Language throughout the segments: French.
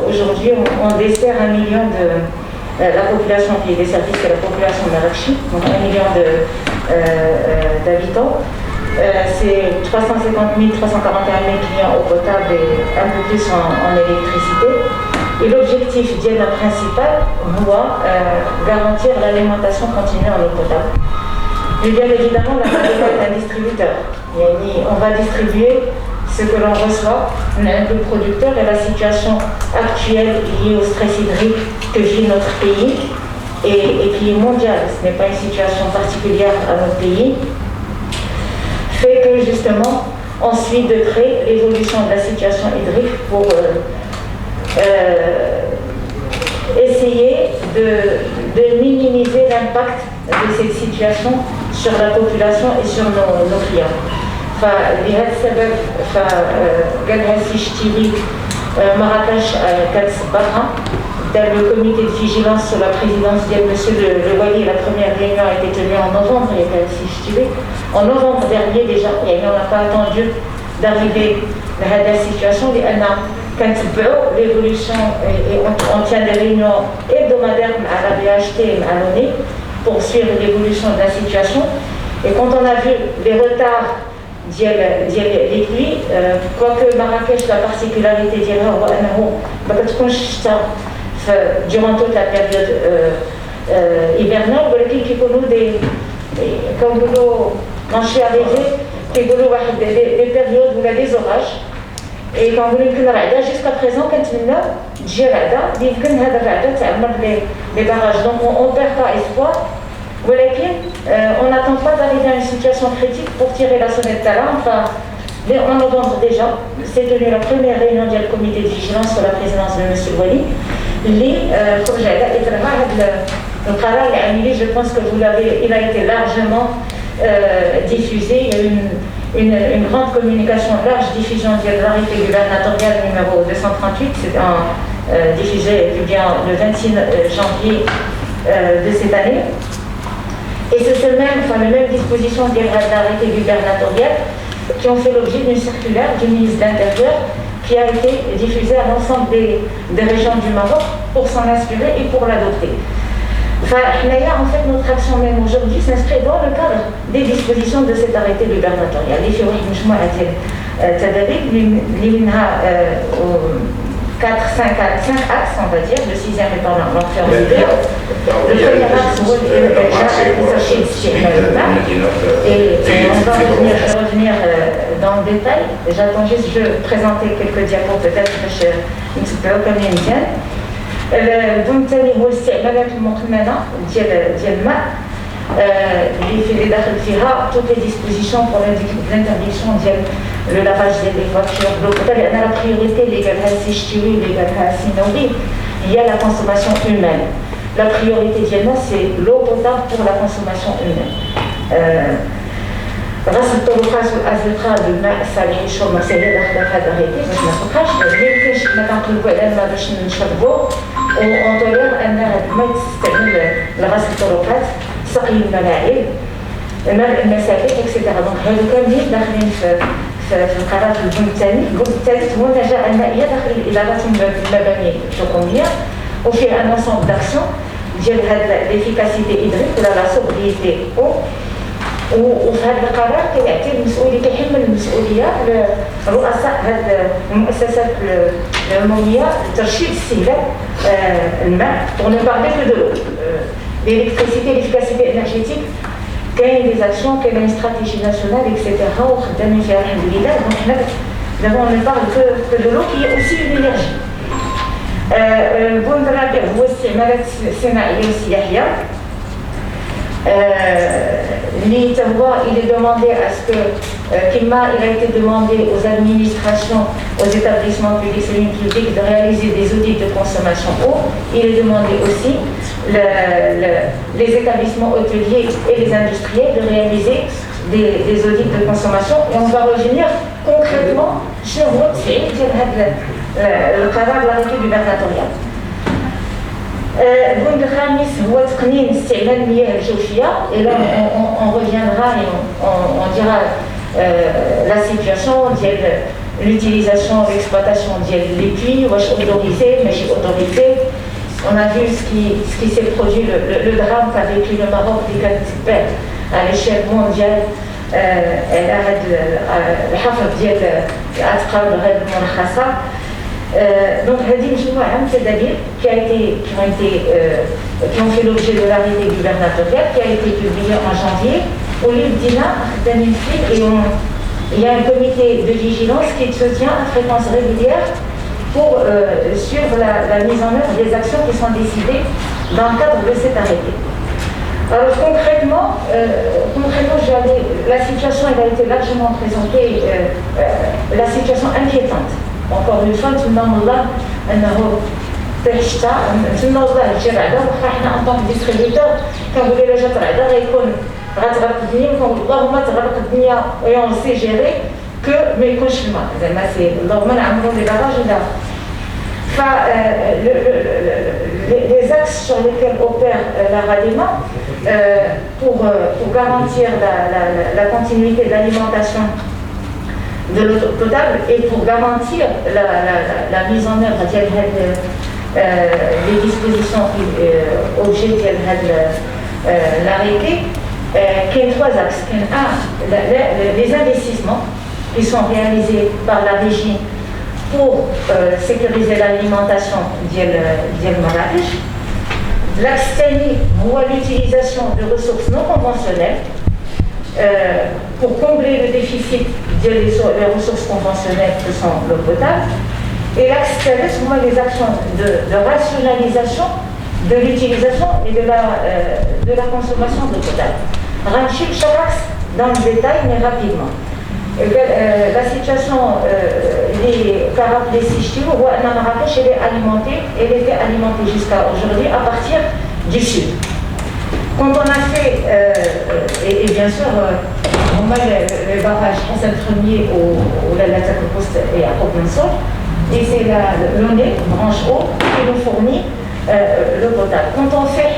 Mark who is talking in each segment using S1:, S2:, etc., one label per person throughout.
S1: aujourd'hui, on dessert 1 million de la population qui est desservie, c'est la population de Marrakech, donc 1 million d'habitants. C'est 350 000, 341 000 clients eau potable et un peu plus en électricité. Et l'objectif principal, c'est garantir l'alimentation continue en eau potable. Mais bien évidemment, la Madeira est un distributeur. On va distribuer ce que l'on reçoit, le producteur, et la situation actuelle liée au stress hydrique que vit notre pays et qui est mondiale. Ce n'est pas une situation particulière à notre pays. Fait que justement, on suit de près l'évolution de la situation hydrique pour essayer de minimiser l'impact de cette situation sur la population et sur nos clients. لهذا السبب قالها السي شتيلي مراكش كانت صباحها dans le comité de vigilance sur la présidence de M. Le Wali. La première réunion a été tenue en novembre, il était assis stylé. En novembre dernier déjà, et on n'a pas attendu d'arriver à cette situation. Quand l'évolution, et on tient des réunions hebdomadaires à la BHT et à l'ONU pour suivre l'évolution de la situation. Et quand on a vu les retards les pluies, quoique Marrakech, la particularité durant toute la période hivernale, comme quand je suis arrivée, des périodes où il y a des orages. Et quand vous voulez jusqu'à présent, quand on a les barrages, donc on ne perd pas espoir. On n'attend pas d'arriver à une situation critique pour tirer la sonnette d'alarme. En novembre déjà, s'est tenue la première réunion du comité de vigilance sur la présidence de M. Wali. Je pense que il a été largement diffusé. Il y a eu une grande communication, large diffusion de l'arrêté gubernatorial numéro 238, c'est diffusé et publié le 26 janvier de cette année. Et c'est les mêmes dispositions de l'arrêté gubernatorial qui ont fait l'objet d'une circulaire du ministre de l'Intérieur qui a été diffusée à l'ensemble des régions du Maroc pour s'en inspirer et pour l'adopter. En fait, notre action même aujourd'hui s'inscrit dans le cadre des dispositions de cet arrêté gubernatorial. Il y a 5 axes, on va dire, le 6e étant l'entrée en vigueur. Le premier axe, et on va revenir dans le détail. J'attends juste, je vais présenter quelques diapos peut-être باش نتبعوا كاملين مزيان. البنت الثاني هو الاستعمالات المقننة ديال الماء اللي داخل فيها toutes les dispositions pour l'interdiction ديال le lavage des voitures, l'eau potable. La priorité, les gars, c'est Ch'tiwi, les gars, c'est Naouri, il y a la consommation humaine. La priorité d'Yelma, c'est l'eau potable pour la consommation humaine. غسل الطرقات والأزقة بالماء الصالح للشرب مسائل داخلة في هذا الريتي باش ما تبقاش ميمكنش ما تنقلبوا على الماء باش نشربوه ونطولر أن هذا الماء تستعمل لغسل الطرقات سقي الملاعب المساكن اكسيتيرا. دونك هادو كاملين داخلين في القرار البند الثاني. البند الثالث هو النجاة المائية داخل الإدارات المبانية الحكومية وفيه ان ensemble d'action ديال هاد l'efficacité hydrique ولا لا sobriété eau. وفي هذا القرار كيعطي المسؤوليه كيحمل المسؤوليه لرؤساء هذه المؤسسات العموميه لترشيد استهلاك الماء. On ne parle que de l'eau, l'électricité, l'efficacité énergétique. كاين des actions, كاين une stratégie nationale, etc. وخدامين فيها الحمد لله. Donc حنا دابا on ne parle que de l'eau qui est aussi une énergie. البند الرابع هو الاستعمالات الصناعيه والسياحيه. Il est demandé à ce que, il a été demandé aux administrations, aux établissements publics et semi-publics de réaliser des audits de consommation eau. Il est demandé aussi les établissements hôteliers et les industriels de réaliser des audits de consommation. Et on va revenir concrètement sur le travail de l'arrêté gubernatorial. البند الخامس هو تقنين استعمال المياه الجوفية. Et là on reviendra et on dira la situation ديال l'utilisation, l'exploitation des puits, autorisé, mais autorisé. On a vu ce qui s'est produit, le drame qu'a vécu le Maroc à l'échelle mondiale. Elle a donc qui ont fait l'objet de l'arrêté gouvernemental qui a été publié en janvier où il y a un comité de vigilance qui se tient à fréquence régulière pour suivre la mise en œuvre des actions qui sont décidées dans le cadre de cet arrêté. Alors concrètement, la situation elle a été largement présentée, la situation inquiétante. Encore une fois, نتمنى الله انه تحشتا نتمنى الله يجي رعده واخا حنا ان طونك ديستريبيوتور كنقول الا جات رعده غتغرق الدنيا وكنقول اللهم تغرق الدنيا اون سي جيري كو ما يكونش الماء زعما سي اللهم نعمروا لي باراج ولا ف les axes sur lesquels opère la RADEMA pour garantir la continuité de l'alimentation de l'eau potable et pour garantir la mise en œuvre des dispositions objets de l'arrêté, qu'il y a trois axes. Les investissements qui sont réalisés par la régie pour sécuriser l'alimentation de Marrakech. L'axe technique voit l'utilisation de ressources non conventionnelles pour combler le déficit des ressources conventionnelles que sont l'eau potable. Et l'axe CADES voit les actions de rationalisation de l'utilisation et de la consommation d'eau potable. Ranchil chaque axe dans le détail, mais rapidement. La situation qu'a rappelé Sichti, on voit que Marrakech elle était alimentée jusqu'à aujourd'hui à partir du sud. Quand on a fait, et bien sûr, on a le barrage Hassan Ier au Lalata Post et à Port-Mansour, et c'est l'ONE, branche eau, qui nous fournit l'eau potable. Quand on fait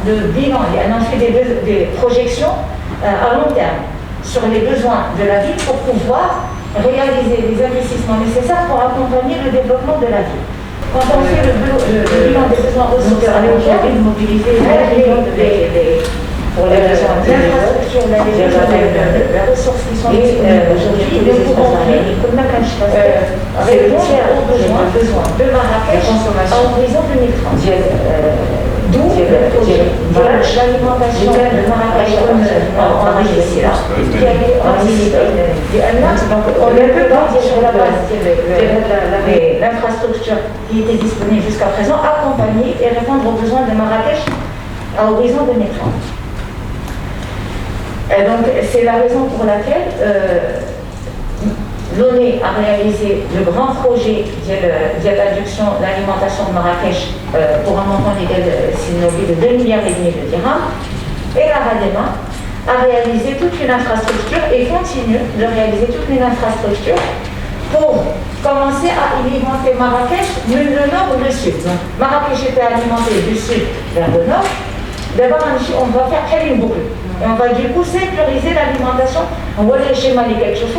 S1: le bilan, on fait des projections à long terme sur les besoins de la ville pour pouvoir réaliser les investissements nécessaires pour accompagner le développement de la ville. Quand on fait le bilan des besoins ressources à long terme, mobiliser pour les besoins d'infrastructures, les ressources qui sont disponibles aujourd'hui, nous pouvons répondre aux besoins de Marrakech à horizon 2030. D'où le projet de l'alimentation de Marrakech en Algérie, qui a été anticipé. On ne peut pas dire sur la base de l'infrastructure qui était disponible jusqu'à présent, accompagner et répondre aux besoins de Marrakech à horizon 2030. Et donc c'est la raison pour laquelle l'ONE a réalisé le grand projet de l'adduction de l'alimentation de Marrakech pour un montant légal de 2,5 milliards de dirhams. Et la RADEMA a réalisé toute une infrastructure et continue de réaliser toute une infrastructure pour commencer à alimenter Marrakech, le nord ou le sud. Donc, Marrakech était alimenté du sud vers le nord. D'abord, on va faire une boucle. Et on va du coup sécuriser l'alimentation. On voit les schémas les quelque chose.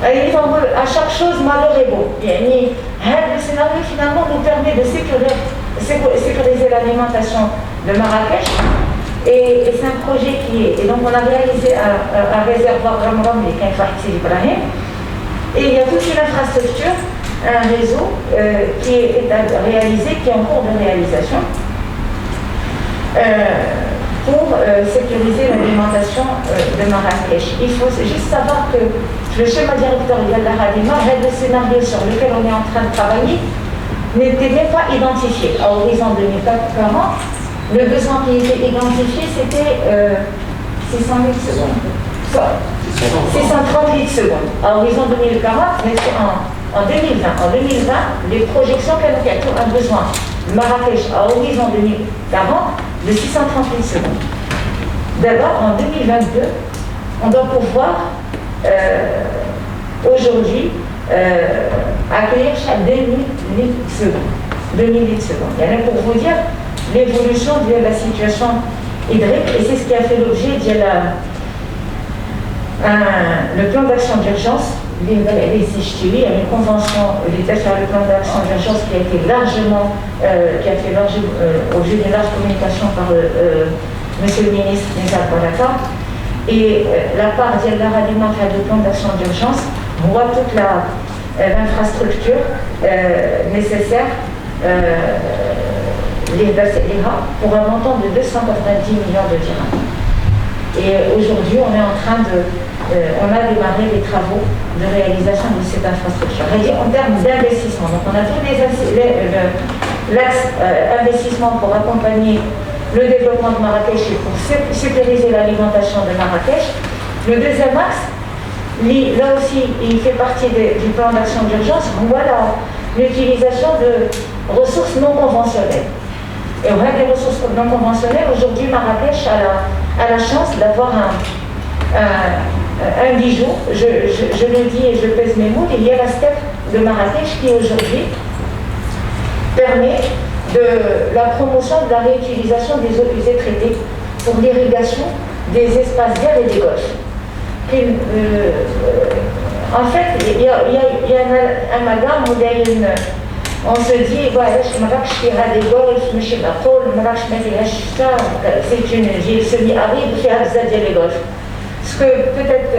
S1: À chaque chose malheur est beau. Le scénario finalement nous permet de sécuriser l'alimentation de Marrakech. Et c'est un projet qui est. Et donc on a réalisé un réservoir Ramram et Kinfarti Ibrahim. Et il y a toute une infrastructure, un réseau qui est réalisé, qui est en cours de réalisation. Pour sécuriser l'alimentation de Marrakech. Il faut juste savoir que le schéma directorial de la RADEMA, le scénario sur lequel on est en train de travailler, n'était même pas identifié. À horizon 2040, le besoin qui était identifié, c'était 600 000 secondes. 630 000 secondes. À horizon 2040, mais en 2020. En 2020, les projections qu'elle a tout un besoin de Marrakech à horizon 2040 de 630 000 secondes. D'abord, en 2022, on doit pouvoir aujourd'hui accueillir chaque 2000 litres secondes. 2000 litres secondes. Il y en a pour vous dire l'évolution de la situation hydrique et c'est ce qui a fait l'objet de le plan d'action d'urgence les il y a une convention l'État sur le plan d'action d'urgence qui a été largement, qui a fait objet d'une large communication par Monsieur le ministre Nizar Baraka. Et la part de la radiation du plan d'action d'urgence voit toute l'infrastructure nécessaire pour un montant de 290 millions de dirhams. Et aujourd'hui, on est en train on a démarré les travaux de réalisation de cette infrastructure. En termes d'investissement, donc on a tous l'axe investissement pour accompagner le développement de Marrakech et pour sécuriser l'alimentation de Marrakech. Le deuxième axe, là aussi, il fait partie du plan d'action d'urgence. Voilà l'utilisation de ressources non conventionnelles. Et on a des ressources non conventionnelles. Aujourd'hui, Marrakech a la chance d'avoir un bijou, je le dis et je pèse mes mots, il y a la steppe de Marrakech qui aujourd'hui permet de la promotion de la réutilisation des eaux usées traitées pour l'irrigation des espaces verts et des golfs. En fait, il y a un amalgame où on se dit, voilà, Marrakech qui a des golfs, c'est une ville semi-aride qui a des golfs. Ce que peut-être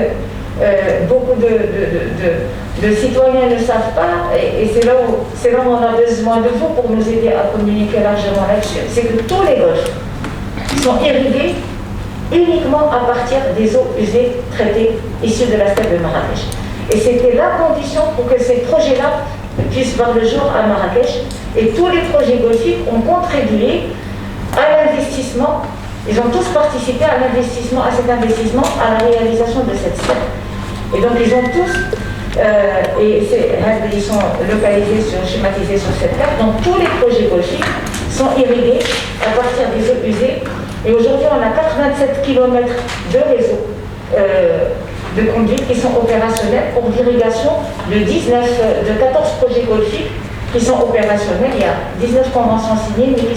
S1: beaucoup de citoyens ne savent pas, et c'est là où on a besoin de vous pour nous aider à communiquer largement là-dessus, c'est que tous les golfs sont irrigués uniquement à partir des eaux usées traitées issues de la steppe de Marrakech. Et c'était la condition pour que ces projets-là puissent voir le jour à Marrakech. Et tous les projets golfiques ont contribué à l'investissement. Ils ont tous participé à cet investissement, à la réalisation de cette steppe. Et donc ils ont tous, ils sont localisés, schématisés sur cette carte. Donc tous les projets golfiques sont irrigués à partir des eaux usées. Et aujourd'hui, on a 87 km de réseau de conduite qui sont opérationnels pour l'irrigation de 14 projets golfiques qui sont opérationnels. Il y a 19 conventions signées, mais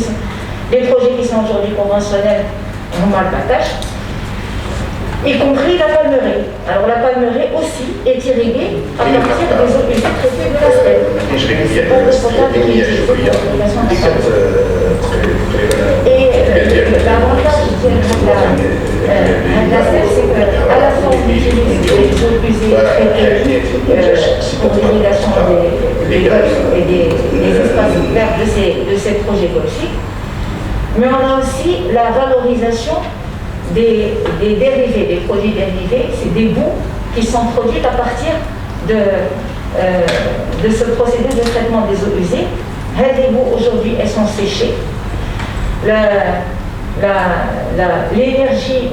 S1: les projets qui sont aujourd'hui conventionnels ont mal partage, y compris la palmeraie. Alors la palmeraie aussi est irriguée à partir des eaux usées traitées de la steppe. C'est pas le potable qui est utilisé pour l'irrigation de la Et l'avantage de la steppe, c'est qu'à la fois on utilise les eaux usées traitées pour l'irrigation des golfs et des espaces verts de ces projets golfiques, mais on a aussi la valorisation des dérivés, des produits dérivés, c'est des boues qui sont produites à partir de ce procédé de traitement des eaux usées. Les boues aujourd'hui, elles sont séchées. L'énergie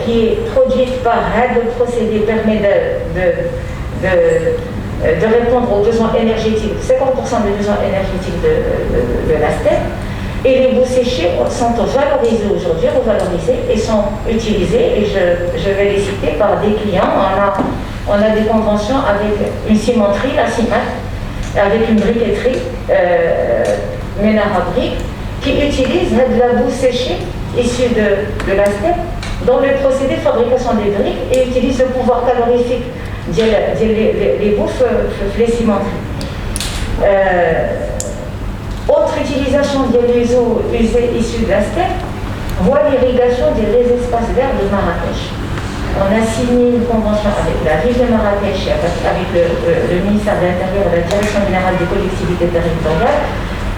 S1: qui est produite par le procédé permet de répondre aux besoins énergétiques, 50% des besoins énergétiques de la steppe. Et les boues séchées sont valorisées aujourd'hui, revalorisées et sont utilisées, et je vais les citer par des clients. On a des conventions avec une cimenterie, la CIMAT, avec une briqueterie, Ménara Brique, qui utilise de la boue séchée issue de la steppe dans le procédé de fabrication des briques et utilise le pouvoir calorifique des boues les cimenteries. Autre utilisation des eaux usées issues de la steppe, voit l'irrigation des espaces verts de Marrakech. On a signé une convention avec la ville de Marrakech, avec le ministère de l'Intérieur et la Direction générale des collectivités territoriales,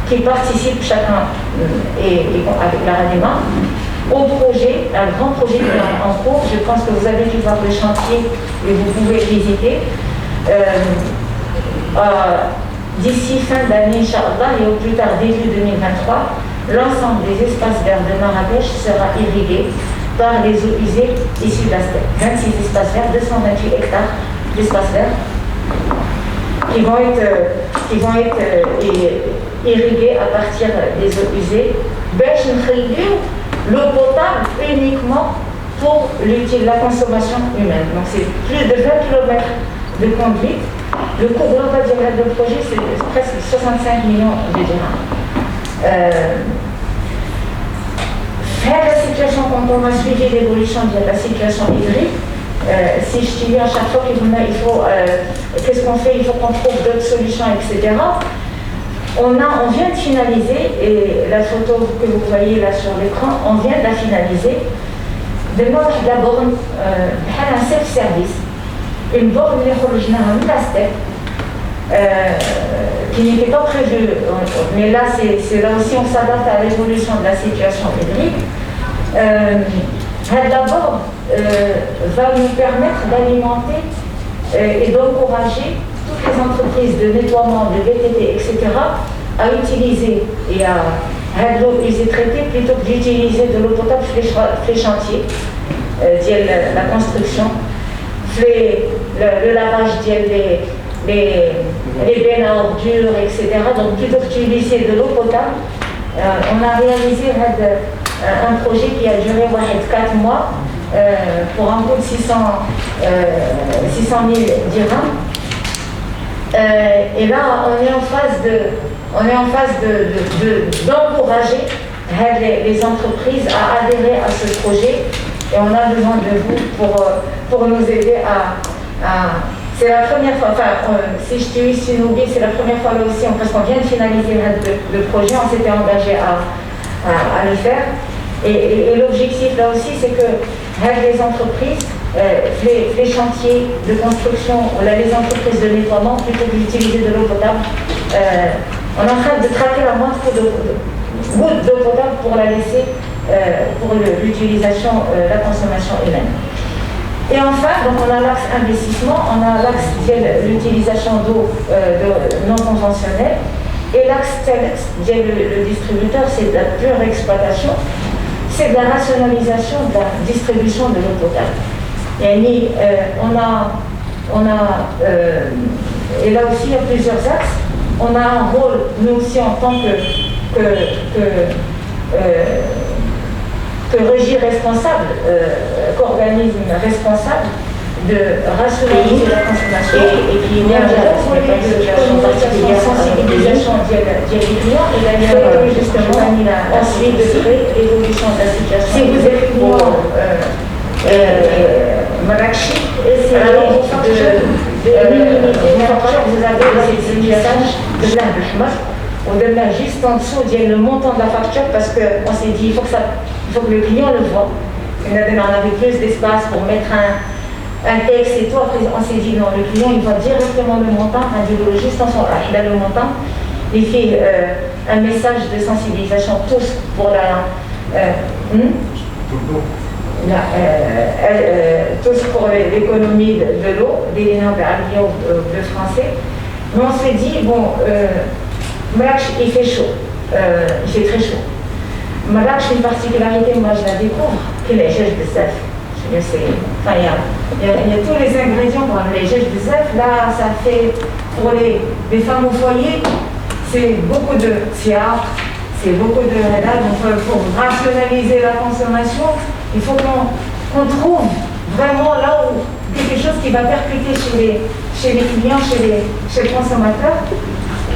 S1: qui participent chacun avec la RADEMA au projet, un grand projet qui est en cours. Je pense que vous avez dû voir le chantier et vous pouvez visiter. D'ici fin d'année, Inch'Allah, et au plus tard début 2023, l'ensemble des espaces verts de Marrakech sera irrigué par les eaux usées issues de la steppe. 26 espaces verts, 228 hectares d'espaces verts qui vont être irrigués à partir des eaux usées. L'eau potable uniquement pour la consommation humaine. Donc c'est plus de 20 km de conduite. Le coût global du projet, c'est presque 65 millions de dirhams. Faire la situation, quand on a suivi l'évolution de la situation hydrique, si je dis à chaque fois il faut qu'est-ce qu'on fait, il faut qu'on trouve d'autres solutions, etc. On vient de finaliser, et la photo que vous voyez là sur l'écran, on vient de la finaliser. De la borne, un self-service, une borne qui n'était pas prévue, mais là c'est là aussi on s'adapte à l'évolution de la situation hydrique. La borne va nous permettre d'alimenter et d'encourager toutes les entreprises de nettoiement, de VTT, etc., à utiliser et à l'eau usée traitée plutôt que d'utiliser de l'eau potable les chantiers, la construction, le lavage les bennes à ordures, etc. Donc plutôt que d'utiliser de l'eau potable, on a réalisé un projet qui a duré 4 mois pour un coût de 600 000 dirhams. Et là, on est en phase d'encourager les entreprises à adhérer à ce projet, et on a besoin de vous pour nous aider à c'est la première fois, si je t'ai eu Sinobi, c'est la première fois là aussi, parce qu'on vient de finaliser le projet, on s'était engagé à le faire. Et l'objectif là aussi, c'est que les entreprises, les chantiers de construction, les entreprises de nettoiement, plutôt que d'utiliser de l'eau potable, on est en train de traquer la moindre goutte d'eau potable pour la laisser pour l'utilisation, la consommation humaine. Et enfin, donc on a l'axe investissement, on a l'axe de l'utilisation d'eau non conventionnelle, et l'axe telex, le distributeur, c'est de la pure exploitation, c'est de la rationalisation de la distribution de l'eau potable. Et et là aussi il y a plusieurs axes. On a un rôle, nous aussi en tant que régie responsable, qu'organisme responsable de rationaliser la consommation et qui émerge à la sensibilisation des clients, et d'ailleurs justement ensuite de l'évolution de la situation. Si vous êtes client Marrakech, essayez vous avez ces messages de l'Ahmar. On donne là juste en dessous le montant de la facture, parce qu'on s'est dit il faut que le client le voit. On avait plus d'espace pour mettre un texte et tout. Après on s'est dit non, le client il voit directement le montant, juste en son il a le montant. Il fait un message de sensibilisation tous pour tous pour l'économie de l'eau, des lignes de français. Mais on s'est dit bon, Marrakech, il fait chaud, il fait très chaud. Marrakech, une particularité, moi je la découvre, qu'il est gèche de sef. Il y a tous les ingrédients pour les gèches de sef. Là, ça fait, pour les femmes au foyer, c'est beaucoup de théâtre, c'est beaucoup de rédal. Donc pour rationaliser la consommation, il faut qu'on trouve vraiment là où quelque chose qui va percuter chez les clients, chez les consommateurs.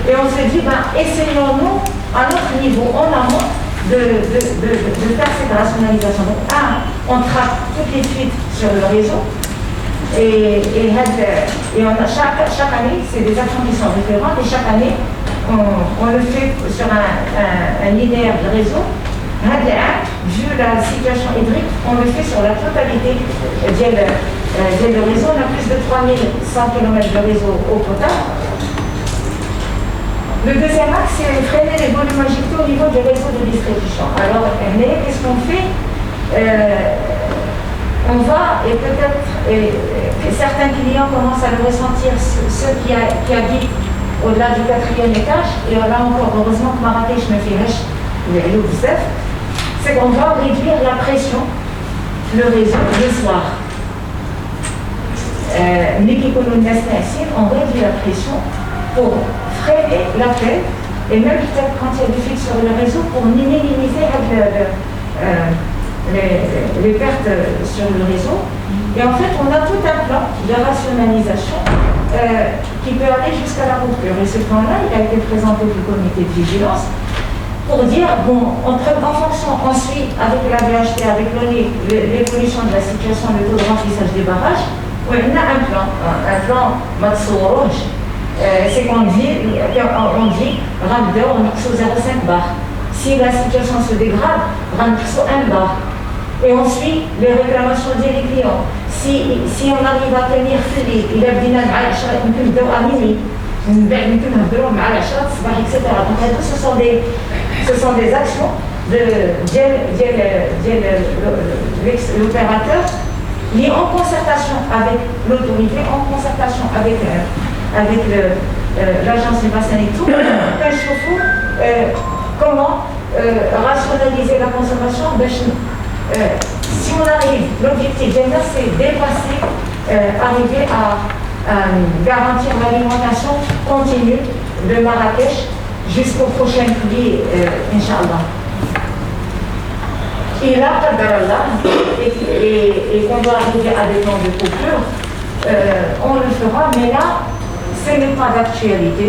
S1: Et on s'est dit, essayons-nous à notre niveau, en amont, de faire cette rationalisation. Donc, on traque toutes les fuites sur le réseau, et on a chaque année, c'est des actions qui sont référentes, et chaque année, on le fait sur un linéaire de réseau. Vu la situation hydrique, on le fait sur la totalité du réseau. On a plus de 3100 km de réseau eau potable. Le deuxième axe, c'est freiner les volumes injectés au niveau du réseau de distribution. Alors, qu'est-ce qu'on fait? On va, et peut-être que certains clients commencent à le ressentir, ceux qui habitent au-delà du 4e étage, et là encore, heureusement que Marrakech me fait c'est qu'on va réduire la pression, le réseau, le soir. On réduit la pression pour freiner l'appel, et même peut-être quand il y a des fuites sur le réseau, pour minimiser les pertes sur le réseau. Et en fait, on a tout un plan de rationalisation qui peut aller jusqu'à la rupture. Et ce plan-là, il a été présenté au comité de vigilance. pour dire, bon, en fonction, on suit avec la VHT, avec l'évolution de la situation, le taux de remplissage des barrages, on a un plan Matsuoroge, c'est qu'on dit, on sous 0,5 bar. Si la situation se dégrade, on sous 1 bar. Et on suit les réclamations des clients. Si on arrive à tenir il a dit à minuit, etc. Donc ce sont des actions de l'opérateur liées en concertation avec l'autorité, en concertation avec l'agence du bassin et tout, comment rationaliser la consommation. Si on arrive, l'objectif général c'est dépasser, arriver à garantir l'alimentation continue de Marrakech jusqu'au prochain pluie, Inch'Allah. Et là, et qu'on doit arriver à des temps de coupure, on le fera, mais là, ce n'est pas d'actualité.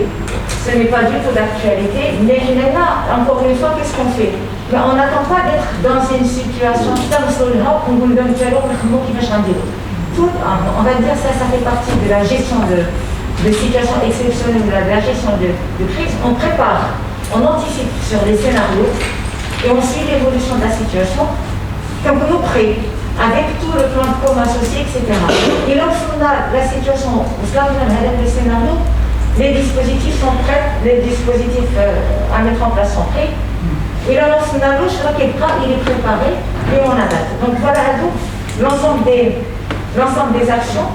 S1: Ce n'est pas du tout d'actualité, mais là, encore une fois, qu'est-ce qu'on fait? Mais on n'attend pas d'être dans une situation, on va dire ça fait partie de la gestion de situations exceptionnelles, de la gestion de crise. On prépare, on anticipe sur les scénarios et on suit l'évolution de la situation comme nous prêts, avec tout le plan de com associé, etc. Et lorsqu'on a la situation, avec les scénarios, les dispositifs sont prêts, les dispositifs à mettre en place sont prêts. Et là, lorsqu'on a l'eau, il est préparé et on adapte. Donc voilà l'ensemble des actions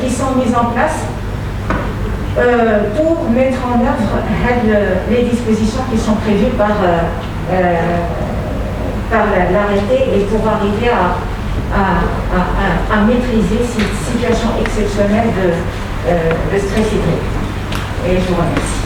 S1: qui sont mises en place pour mettre en œuvre les dispositions qui sont prévues par l'arrêté et pour arriver à maîtriser cette situation exceptionnelle de stress hydrique. Et je vous remercie.